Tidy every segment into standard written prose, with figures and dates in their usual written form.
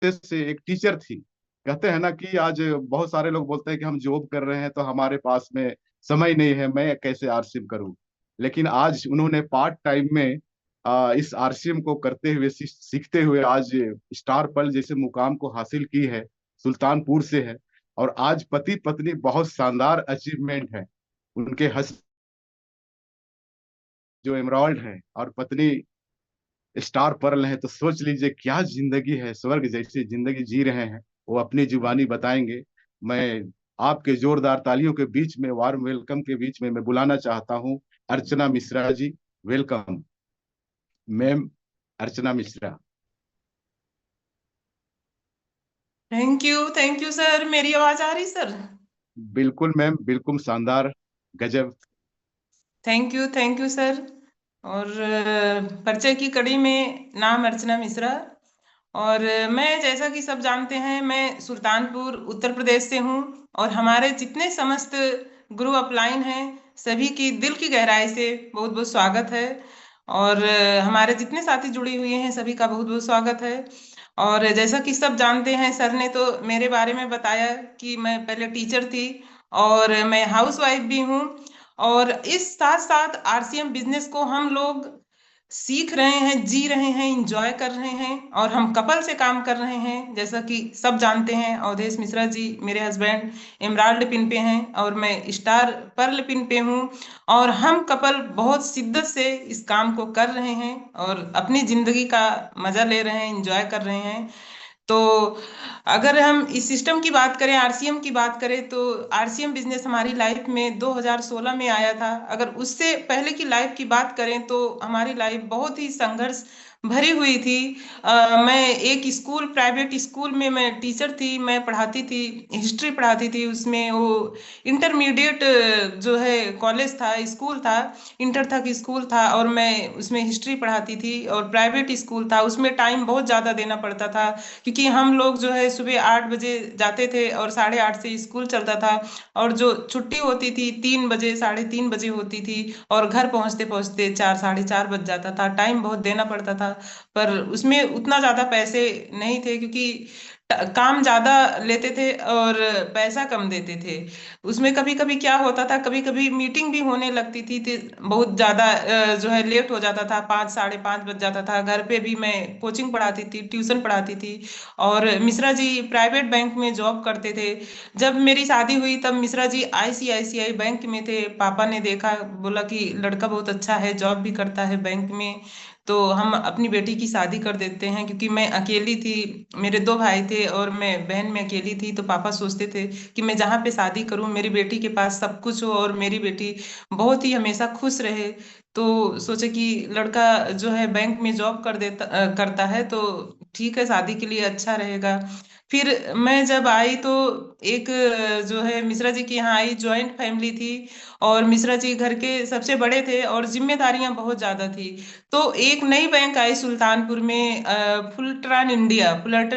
से एक टीचर थी। कहते हैं ना कि आज बहुत सारे लोग बोलते हैं कि हम जॉब कर रहे हैं तो हमारे पास में समय नहीं है, मैं कैसे आरसीएम करूं। लेकिन आज उन्होंने पार्ट टाइम में इस आरसीएम को करते हुए सीखते हुए आज स्टार पर्ल जैसे मुकाम को हासिल की है। सुल्तानपुर से है। और आज पति पत्नी बहुत शानदार अचीवमेंट है। उनके हस्बैंड जो एमराल्ड है और पत्नी स्टार पर्ल है, तो सोच लीजिए क्या जिंदगी है, स्वर्ग जैसी जिंदगी जी रहे हैं। वो अपनी जुबानी बताएंगे। मैं आपके जोरदार तालियों के बीच में, वार्म वेलकम के बीच में मैं बुलाना चाहता हूँ Archana Mishra ji. Welcome ma'am, Archana Mishra. Thank you sir. मेरी आवाज आ रही सर? बिल्कुल मैम, बिल्कुल शानदार, गजब। Thank you sir. और परिचय की कड़ी में नाम अर्चना मिश्रा। और मैं, जैसा कि सब जानते हैं, मैं सुल्तानपुर उत्तर प्रदेश से हूँ। और हमारे जितने समस्त गुरु अपलाइन हैं, सभी की दिल की गहराई से बहुत बहुत स्वागत है। और हमारे जितने साथी जुड़े हुए हैं, सभी का बहुत बहुत स्वागत है। और जैसा कि सब जानते हैं, सर ने तो मेरे बारे में बताया कि मैं पहले टीचर थी और मैं हाउस वाइफ भी हूँ। और इस साथ साथ आरसीएम बिजनेस को हम लोग सीख रहे हैं, जी रहे हैं, इंजॉय कर रहे हैं। और हम कपल से काम कर रहे हैं, जैसा कि सब जानते हैं, अवधेश मिश्रा जी मेरे हस्बैंड एमराल्ड पिन पे हैं और मैं स्टार पर्ल पिन पे हूँ। और हम कपल बहुत शिद्दत से इस काम को कर रहे हैं और अपनी जिंदगी का मजा ले रहे हैं, इंजॉय कर रहे हैं। तो अगर हम इस सिस्टम की बात करें, आरसीएम की बात करें, तो आरसीएम बिजनेस हमारी लाइफ में 2016 में आया था। अगर उससे पहले की लाइफ की बात करें तो हमारी लाइफ बहुत ही संघर्ष भरी हुई थी। मैं एक स्कूल, प्राइवेट स्कूल में मैं टीचर थी, मैं पढ़ाती थी, हिस्ट्री पढ़ाती थी। उसमें वो इंटरमीडिएट जो है कॉलेज था, स्कूल था, इंटर तक स्कूल था, और मैं उसमें हिस्ट्री पढ़ाती थी। और प्राइवेट स्कूल था, उसमें टाइम बहुत ज़्यादा देना पड़ता था, क्योंकि हम लोग जो है सुबह 8 बजे जाते थे और 8:30 से स्कूल चलता था। और जो छुट्टी होती थी 3 बजे, 3:30 बजे होती थी। और घर पहुंचते पहुंचते 4, 4:30 बज जाता था। टाइम बहुत देना पड़ता था। पर उसमें उतना ज्यादा पैसे नहीं थे, क्योंकि काम ज्यादा लेते थे और पैसा कम देते थे। उसमें कभी कभी क्या होता था, कभी कभी मीटिंग भी होने लगती थी बहुत ज्यादा जो है लेट हो जाता था, 5, 5:30 बज जाता था। घर पे भी मैं कोचिंग पढ़ाती थी, ट्यूशन पढ़ाती थी। और मिश्रा जी प्राइवेट बैंक में जॉब करते थे। जब मेरी शादी हुई तब मिश्रा जी आईसीआईसीआई बैंक में थे। पापा ने देखा, बोला कि लड़का बहुत अच्छा है, जॉब भी करता है बैंक में, तो हम अपनी बेटी की शादी कर देते हैं। क्योंकि मैं अकेली थी, मेरे 2 भाई थे और मैं बहन में अकेली थी। तो पापा सोचते थे कि मैं जहाँ पे शादी करूँ मेरी बेटी के पास सब कुछ हो और मेरी बेटी बहुत ही हमेशा खुश रहे। तो सोचे कि लड़का जो है बैंक में जॉब करता है तो ठीक है, शादी के लिए अच्छा रहेगा। फिर मैं जब आई तो एक जो है मिश्रा जी के यहाँ आई, जॉइंट फैमिली थी। और मिश्रा जी घर के सबसे बड़े थे और जिम्मेदारियां बहुत ज्यादा थी। तो एक नई बैंक आई सुल्तानपुर में, फुलरटन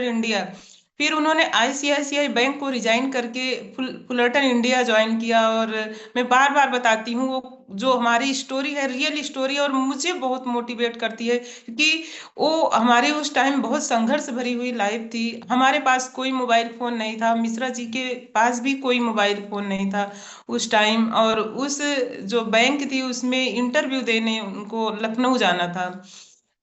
इंडिया। फिर उन्होंने आईसीआईसीआई बैंक को रिजाइन करके फुलरटन इंडिया ज्वाइन किया। और मैं बार बार बताती हूँ, वो जो हमारी स्टोरी है रियल स्टोरी, और मुझे बहुत मोटिवेट करती है, क्योंकि वो हमारी उस टाइम बहुत संघर्ष भरी हुई लाइफ थी। हमारे पास कोई मोबाइल फोन नहीं था, मिश्रा जी के पास भी कोई मोबाइल फोन नहीं था उस टाइम। और उस जो बैंक थी उसमें इंटरव्यू देने उनको लखनऊ जाना था।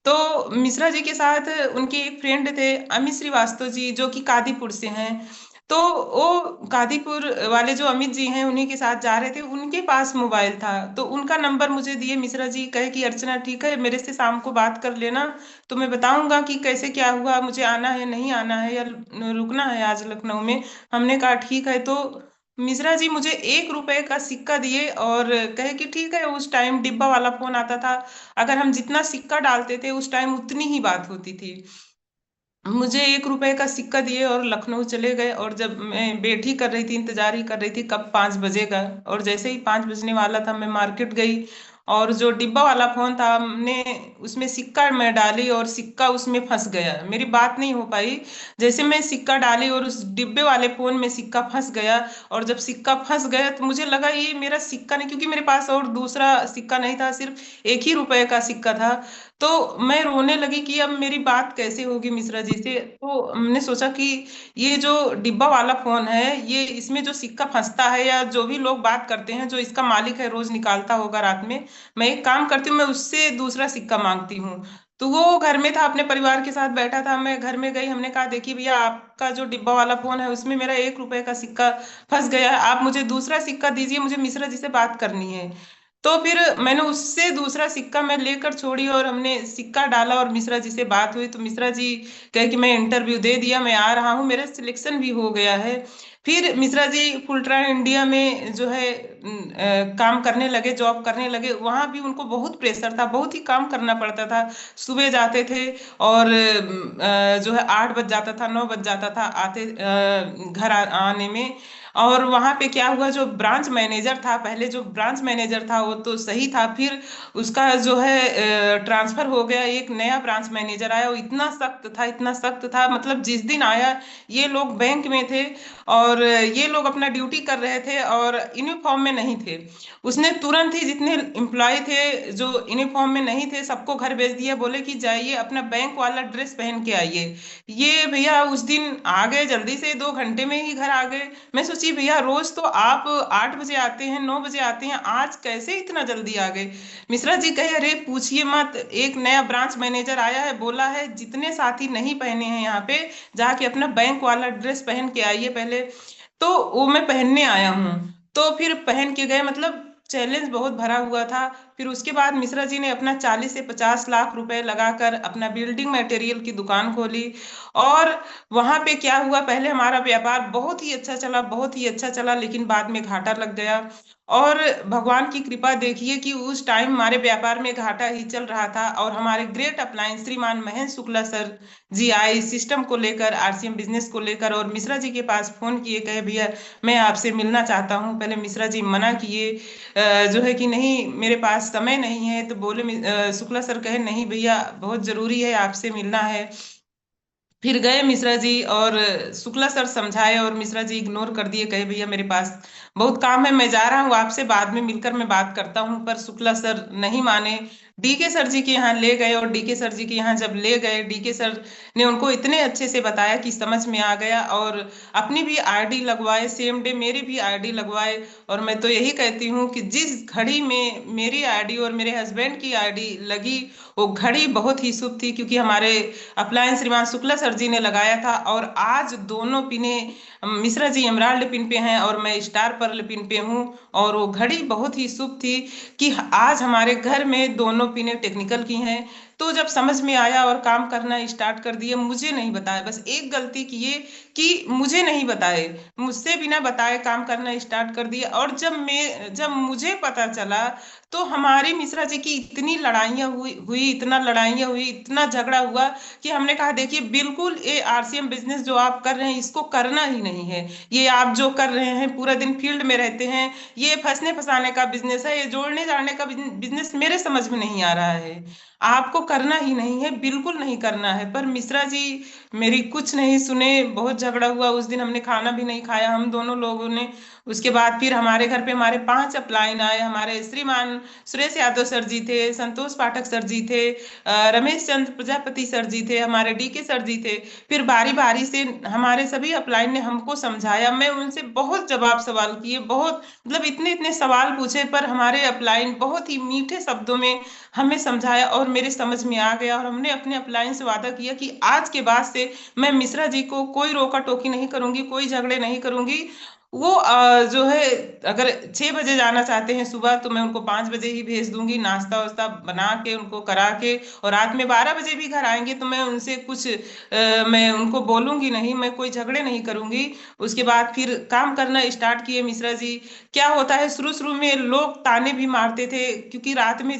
तो मिश्रा जी के साथ उनके एक फ्रेंड थे, अमित श्रीवास्तव जी, जो कि कादीपुर से हैं। तो वो कादीपुर वाले जो अमित जी हैं उन्हीं के साथ जा रहे थे, उनके पास मोबाइल था। तो उनका नंबर मुझे दिए मिश्रा जी, कहे कि अर्चना ठीक है, मेरे से शाम को बात कर लेना, तो मैं बताऊंगा कि कैसे क्या हुआ, मुझे आना है नहीं आना है या रुकना है आज लखनऊ में। हमने कहा ठीक है। तो मिश्रा जी मुझे 1 रुपए का सिक्का दिए और कहे कि ठीक है, उस टाइम डिब्बा वाला फोन आता था, अगर हम जितना सिक्का डालते थे उस टाइम उतनी ही बात होती थी। मुझे 1 रुपए का सिक्का दिए और लखनऊ चले गए। और जब मैं बैठी कर रही थी, इंतजार ही कर रही थी कब 5 बजेगा, और जैसे ही 5 बजने वाला था मैं मार्केट गई। और जो डिब्बा वाला फोन था, हमने उसमें सिक्का मैं डाली और सिक्का उसमें फंस गया, मेरी बात नहीं हो पाई। जैसे मैं सिक्का डाली और उस डिब्बे वाले फोन में सिक्का फंस गया। और जब सिक्का फंस गया तो मुझे लगा ये मेरा सिक्का नहीं, क्योंकि मेरे पास और दूसरा सिक्का नहीं था, सिर्फ 1 ही रुपए का सिक्का था। तो मैं रोने लगी कि अब मेरी बात कैसे होगी मिश्रा जी से। तो हमने सोचा कि ये जो डिब्बा वाला फोन है, ये इसमें जो सिक्का फंसता है या जो भी लोग बात करते हैं, जो इसका मालिक है रोज निकालता होगा रात में, मैं एक काम करती हूँ, मैं उससे दूसरा सिक्का मांगती हूँ। तो वो घर में था, अपने परिवार के साथ बैठा था, मैं घर में गई, हमने कहा देखिए भैया, आपका जो डिब्बा वाला फोन है उसमें मेरा 1 रुपए का सिक्का फंस गया है, आप मुझे दूसरा सिक्का दीजिए, मुझे मिश्रा जी से बात करनी है। तो फिर मैंने उससे दूसरा सिक्का मैं लेकर छोड़ी और हमने सिक्का डाला और मिश्रा जी से बात हुई। तो मिश्रा जी कहे कि मैं इंटरव्यू दे दिया, मैं आ रहा हूँ, मेरा सिलेक्शन भी हो गया है। फिर Mishra ji full try India में जो है काम करने लगे, जॉब करने लगे। वहां भी उनको बहुत प्रेशर था, बहुत ही काम करना पड़ता था। सुबह जाते थे और जो है 8 बज जाता था, 9 बज जाता था आते घर आने में। और वहां पे क्या हुआ, जो ब्रांच मैनेजर था, पहले जो ब्रांच मैनेजर था वो तो सही था, फिर उसका जो है ट्रांसफर हो गया, एक नया ब्रांच मैनेजर आया, वो इतना सख्त था, इतना सख्त था, मतलब जिस दिन आया, ये लोग बैंक में थे और ये लोग अपना ड्यूटी कर रहे थे और यूनिफॉर्म में नहीं थे। उसने तुरंत ही जितने एम्प्लॉय थे जो यूनिफॉर्म में नहीं थे सबको घर भेज दिया, बोले कि जाइए अपना बैंक वाला ड्रेस पहन के आइए। ये भैया उस दिन आ गए, जल्दी से 2 घंटे में ही घर आ गए। मैं सोची भैया रोज तो आप 8 बजे आते हैं, 9 बजे आते हैं, आज कैसे इतना जल्दी आ गए। मिश्रा जी कहे अरे पूछिए मत, एक नया ब्रांच मैनेजर आया है, बोला है जितने साथी नहीं पहने हैं यहाँ पे जाके अपना बैंक वाला ड्रेस पहन के आइए पहले। तो वो मैं पहनने आया हूँ। तो फिर पहन के गए, मतलब चैलेंज बहुत भरा हुआ था। फिर उसके बाद मिश्रा जी ने अपना 40 से 50 लाख रुपए लगाकर अपना बिल्डिंग मटेरियल की दुकान खोली। और वहां पे क्या हुआ, पहले हमारा व्यापार बहुत ही अच्छा चला, बहुत ही अच्छा चला, लेकिन बाद में घाटा लग गया। और भगवान की कृपा देखिए कि उस टाइम हमारे व्यापार में घाटा ही चल रहा था और हमारे ग्रेट अप्लायंस श्रीमान महेंद्र शुक्ला सर जी आए सिस्टम को लेकर, आरसीएम बिजनेस को लेकर, और मिश्रा जी के पास फोन किए, कहे भैया मैं आपसे मिलना चाहता हूँ। पहले मिश्रा जी मना किए, जो है कि नहीं मेरे पास समय नहीं है। तो बोले शुक्ला सर कहे नहीं भैया बहुत जरूरी है, आपसे मिलना है। फिर गए मिश्रा जी और शुक्ला सर समझाए और मिश्रा जी इग्नोर कर दिए, कहे भैया मेरे पास बहुत काम है, मैं जा रहा हूँ, आपसे बाद में मिलकर मैं बात करता हूँ। पर शुक्ला सर नहीं माने, डीके सर जी के यहाँ ले गए और डीके सर जी के यहाँ जब ले गए, डीके सर ने उनको इतने अच्छे से बताया कि समझ में आ गया। और अपनी भी आईडी लगवाए, सेम डे मेरी भी आईडी लगवाए। और मैं तो यही कहती हूँ कि जिस घड़ी में मेरी आईडी और मेरे हस्बैंड की आईडी लगी, वो घड़ी बहुत ही शुभ थी, क्योंकि हमारे अप्लायंस श्रीमान शुक्ला सर जी ने लगाया था। और आज दोनों पिने मिश्रा जी एमराल्ड पिन पे हैं और मैं स्टार पर्ल पिन पे हूँ। और वो घड़ी बहुत ही शुभ थी कि आज हमारे घर में दोनों पिने टेक्निकल की हैं। तो जब समझ में आया और काम करना स्टार्ट कर दिए, मुझे नहीं बताया, बस एक गलती किए कि मुझे नहीं बताए, मुझसे बिना बताए काम करना स्टार्ट कर दिया। और जब मुझे पता चला, तो हमारी मिश्रा जी की इतनी लड़ाइयाँ हुई, इतना लड़ाइयाँ हुई, इतना झगड़ा हुआ कि हमने कहा देखिए बिल्कुल ये आरसीएम बिजनेस जो आप कर रहे हैं इसको करना ही नहीं है। ये आप जो कर रहे हैं पूरा दिन फील्ड में रहते हैं, ये फंसने फंसाने का बिजनेस है, ये जोड़ने जाड़ने का बिजनेस मेरे समझ में नहीं आ रहा है, आपको करना ही नहीं है, बिल्कुल नहीं करना है। पर मिश्रा जी मेरी कुछ नहीं सुने, बहुत झगड़ा हुआ उस दिन, हमने खाना भी नहीं खाया हम दोनों लोगों ने। उसके बाद फिर हमारे घर पे हमारे 5 अपलाइन आए, हमारे श्रीमान सुरेश यादव सर जी थे, संतोष पाठक सर जी थे, रमेश चंद्र प्रजापति सर जी थे, हमारे डीके सर जी थे। फिर बारी बारी से हमारे सभी अपलाइन ने हमको समझाया, मैं उनसे बहुत जवाब सवाल किए, बहुत मतलब इतने इतने सवाल पूछे, पर हमारे अपलाइन बहुत ही मीठे शब्दों में हमें समझाया और मेरे समझ में आ गया। और हमने अपने अपलाइन से वादा किया कि आज के बाद से मैं मिश्रा जी को कोई रोका टोकी नहीं करूंगी, कोई झगड़े नहीं करूंगी। वो जो है अगर 6 बजे जाना चाहते हैं सुबह, तो मैं उनको 5 बजे ही भेज दूंगी, नाश्ता वास्ता बना के उनको करा के। और रात में 12 बजे भी घर आएंगे तो मैं उनसे कुछ मैं उनको बोलूंगी नहीं, मैं कोई झगड़े नहीं करूंगी। उसके बाद फिर काम करना स्टार्ट किए मिश्रा जी। क्या होता है, शुरू शुरू में लोग ताने भी मारते थे, क्योंकि रात में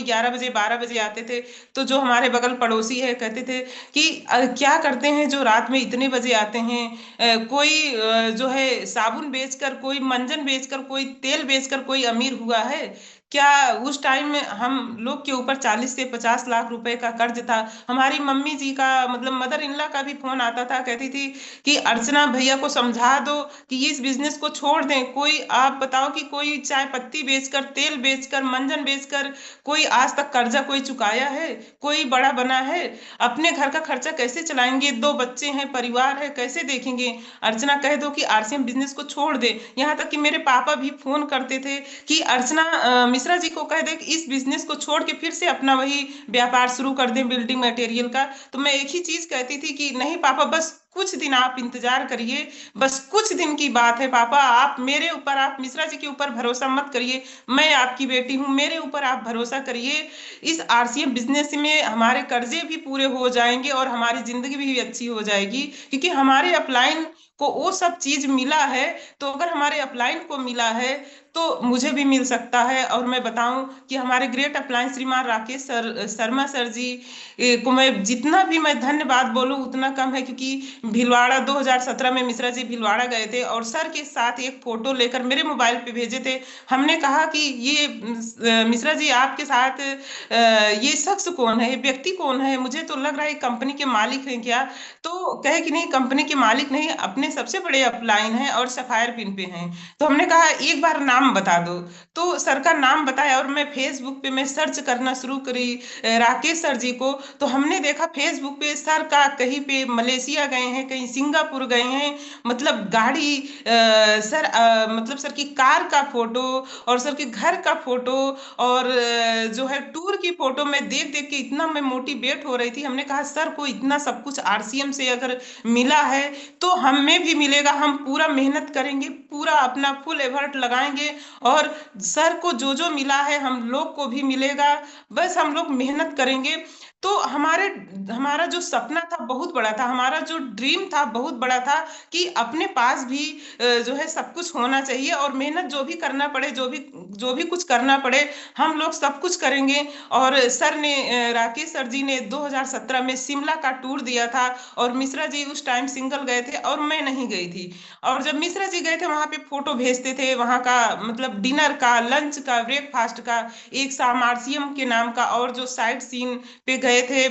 11 बजे 12 बजे आते थे, तो जो हमारे बगल पड़ोसी है कहते थे कि क्या करते हैं जो रात में इतने बजे आते हैं, कोई जो है साबुन बेचकर, कोई मंजन बेचकर, कोई तेल बेचकर कोई अमीर हुआ है क्या उस टाइम में हम लोग के ऊपर 40 से 50 लाख रुपए का कर्ज था। हमारी मम्मी जी का मतलब मदर इन लॉ का भी फोन आता था, कहती थी कि अर्चना भैया को समझा दो कि इस बिजनेस को छोड़ दें। कोई आप बताओ कि कोई चाय पत्ती बेचकर, तेल बेचकर, मंजन बेचकर कोई आज तक कर्जा कोई चुकाया है? कोई बड़ा बना है? अपने घर का खर्चा कैसे चलाएंगे? 2 बच्चे हैं, परिवार है, कैसे देखेंगे? अर्चना कह दो कि आरसीएम बिजनेस को छोड़ दे। यहाँ तक कि मेरे पापा भी फोन करते थे कि अर्चना मिश्रा जी को कह दे कि इस बिजनेस को छोड़ के फिर से अपना वही व्यापार शुरू कर दें बिल्डिंग मटेरियल का। तो मैं एक ही चीज कहती थी कि नहीं पापा, बस कुछ दिन आप इंतजार करिए, बस कुछ दिन की बात है पापा। आप मेरे ऊपर, आप मिश्रा जी के ऊपर भरोसा मत करिए, मैं आपकी बेटी हूँ, मेरे ऊपर आप भरोसा करिए। इस आरसीएम बिजनेस में हमारे कर्जे भी पूरे हो जाएंगे और हमारी जिंदगी भी अच्छी हो जाएगी, क्योंकि हमारे अपलाइन को वो सब चीज मिला है। तो अगर हमारे अपलाइन को मिला है तो मुझे भी मिल सकता है। और मैं बताऊं कि हमारे ग्रेट अपलाइन श्रीमान राकेश शर्मा सर जी को मैं जितना भी मैं धन्यवाद बोलूं उतना कम है, क्योंकि भीलवाड़ा 2017 में मिश्रा जी भीलवाड़ा गए थे और सर के साथ एक फोटो लेकर मेरे मोबाइल पे भेजे थे। हमने कहा कि ये मिश्रा जी आपके साथ ये शख्स कौन है, ये व्यक्ति कौन है? मुझे तो लग रहा है कंपनी के मालिक हैं क्या? तो कहे कि नहीं, कंपनी के मालिक नहीं, अपने सबसे बड़े अपलाइन हैं और सफायर पिन पे हैं। तो हमने कहा एक बार नाम बता दो। तो सर का नाम बताया और मैं फेसबुक पे मैं सर्च करना शुरू करी राकेश सर जी को। तो हमने देखा फेसबुक पे सर का कहीं पे मलेशिया गए हैं, कहीं सिंगापुर गए हैं, मतलब गाड़ी सर मतलब सर की कार का फोटो और सर के घर का फोटो और जो है टूर की फोटो में देख देख के इतना मैं मोटिवेट हो रही थी। हमने कहा सर को इतना सब कुछ आरसीएम से अगर मिला है तो हमें भी मिलेगा, हम पूरा मेहनत करेंगे, पूरा अपना फुल एफर्ट लगाएंगे और सर को जो जो मिला है हम लोग को भी मिलेगा। बस हम लोग मेहनत करेंगे। तो हमारा जो सपना था बहुत बड़ा था, हमारा जो ड्रीम था बहुत बड़ा था कि अपने पास भी जो है सब कुछ होना चाहिए और मेहनत जो भी करना पड़े, जो भी कुछ करना पड़े, हम लोग सब कुछ करेंगे। और सर ने राकेश सर जी ने 2017 में शिमला का टूर दिया था और मिश्रा जी उस टाइम सिंगल गए थे और मैं नहीं गई थी। और जब मिश्रा जी गए थे वहां पे फोटो भेजते थे, वहां का मतलब डिनर का, लंच का, ब्रेकफास्ट का, एक सामारसियम के नाम का, और जो साइट सीन पे गए थे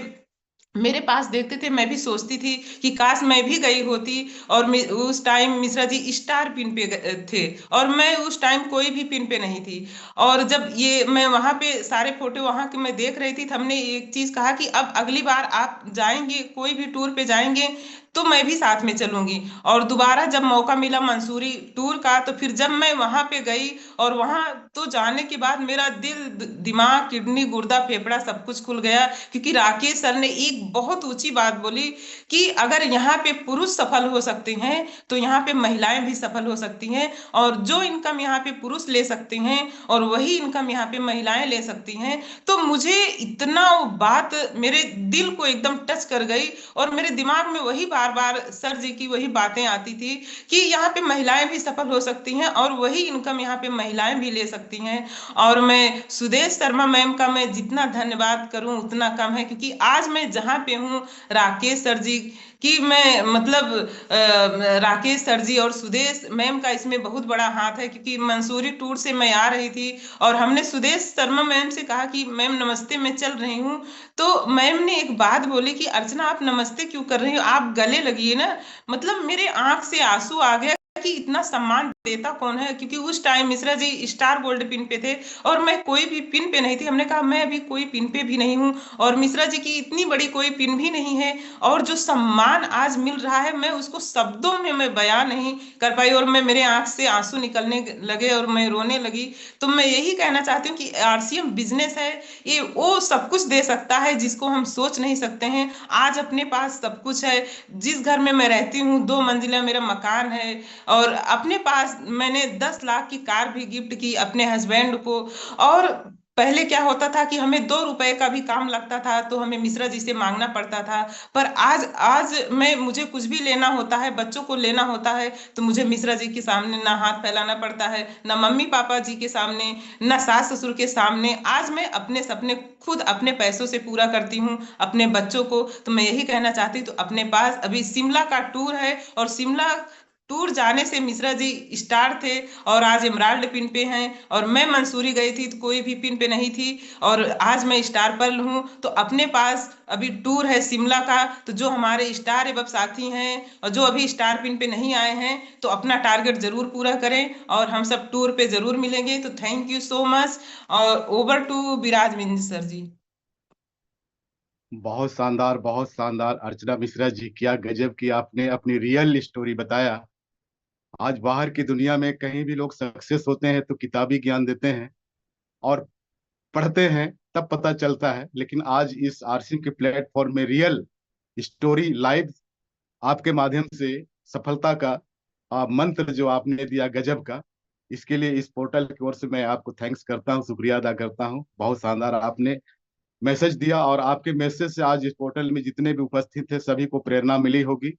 मेरे पास देखते थे, मैं भी सोचती थी कि काश मैं भी गई होती। और उस time Mishra ji star pin पे थे और मैं उस टाइम कोई भी पिन पे नहीं थी। और जब ये मैं वहां पे सारे फोटो वहां के मैं देख रही थी तो हमने एक चीज कहा कि अब अगली बार आप जाएंगे, कोई भी टूर पे जाएंगे तो मैं भी साथ में चलूंगी। और दोबारा जब मौका मिला मंसूरी टूर का, तो फिर जब मैं वहां पे गई और वहां तो जाने के बाद मेरा दिल, दिमाग, किडनी, गुर्दा, फेफड़ा सब कुछ खुल गया, क्योंकि राकेश सर ने एक बहुत ऊंची बात बोली कि अगर यहाँ पे पुरुष सफल हो सकते हैं तो यहाँ पे महिलाएं भी सफल हो सकती हैं। और जो इनकम यहाँ पे पुरुष ले सकते हैं और वही इनकम यहाँ पे महिलाएं ले सकती हैं। तो मुझे इतना वो बात मेरे दिल को एकदम टच कर गई और मेरे दिमाग में वही बार बार सर जी की वही बातें आती थी कि यहाँ पे महिलाएं भी सफल हो सकती हैं और वही इनकम यहाँ पे महिलाएं भी ले सकती हैं। और मैं सुदेश शर्मा मैम का मैं जितना धन्यवाद करूं उतना कम है, क्योंकि आज मैं जहाँ पे हूँ राकेश सर जी की मैं मतलब राकेश सर जी और सुदेश मैम का इसमें बहुत बड़ा हाथ है। क्योंकि मंसूरी टूर से मैं आ रही थी और हमने सुदेश शर्मा मैम से कहा कि मैम नमस्ते, मैं चल रही हूँ। तो मैम ने एक बात बोली कि अर्चना आप नमस्ते क्यों कर रही हो, आप गले लगिए ना। मतलब मेरे आंख से आंसू आ गया कि इतना सम्मान देता कौन है, क्योंकि उस time Mishra ji star gold pin पे थे और मैं कोई भी पिन पे नहीं थी। हमने कहा मैं अभी कोई पिन पे भी नहीं हूँ और मिश्रा जी की इतनी बड़ी कोई पिन भी नहीं है। और जो सम्मान आज मिल रहा है मैं उसको शब्दों में मैं बयां नहीं कर पाई और मैं मेरे आंख से आंसू निकलने लगे और मैं रोने लगी। तो मैं यही कहना चाहती हूँ कि आरसीएम बिजनेस है, ये वो सब कुछ दे सकता है जिसको हम सोच नहीं सकते हैं। आज अपने पास सब कुछ है। जिस घर में मैं रहती हूँ 2 मंजिला मेरा मकान है और अपने पास मैंने 10 लाख की कार भी गिफ्ट की अपने हस्बैंड को। और पहले क्या होता था कि हमें 2 रुपए का भी काम लगता था तो हमें मिश्रा जी से मांगना पड़ता था। पर आज आज मैं मुझे कुछ भी लेना होता है, बच्चों को लेना होता है, तो मुझे मिश्रा जी के सामने ना हाथ फैलाना पड़ता है, ना मम्मी पापा जी के सामने, ना सास ससुर के सामने। आज मैं अपने सपने खुद अपने पैसों से पूरा करती हूँ अपने बच्चों को। तो मैं यही कहना चाहती हूँ, तो अपने पास अभी शिमला का टूर है और शिमला टूर जाने से मिश्रा जी स्टार थे और आज एमराल्ड पिन पे हैं, और मैं मंसूरी गई थी तो कोई भी पिन पे नहीं थी, और आज मैं स्टार पर्ल हूँ। तो अपने पास अभी टूर है शिमला का, तो जो हमारे स्टार एवं साथी हैं और जो अभी स्टार पिन पे नहीं आए हैं तो अपना टारगेट जरूर पूरा करें, और हम सब टूर पे जरूर मिलेंगे। तो थैंक यू सो मच, और over to Viraj Minj sir ji. बहुत शानदार अर्चना मिश्रा जी, क्या गजब की आपने अपनी रियल स्टोरी बताया। आज बाहर की दुनिया में कहीं भी लोग सक्सेस होते हैं तो किताबी ज्ञान देते हैं और पढ़ते हैं, तब पता चलता है। लेकिन आज इस आरसीएम के प्लेटफॉर्म में रियल स्टोरी लाइव आपके माध्यम से सफलता का मंत्र जो आपने दिया गजब का, इसके लिए इस पोर्टल की ओर से मैं आपको थैंक्स करता हूँ, शुक्रिया अदा करता हूँ। बहुत शानदार आपने मैसेज दिया और आपके मैसेज से आज इस पोर्टल में जितने भी उपस्थित थे सभी को प्रेरणा मिली होगी।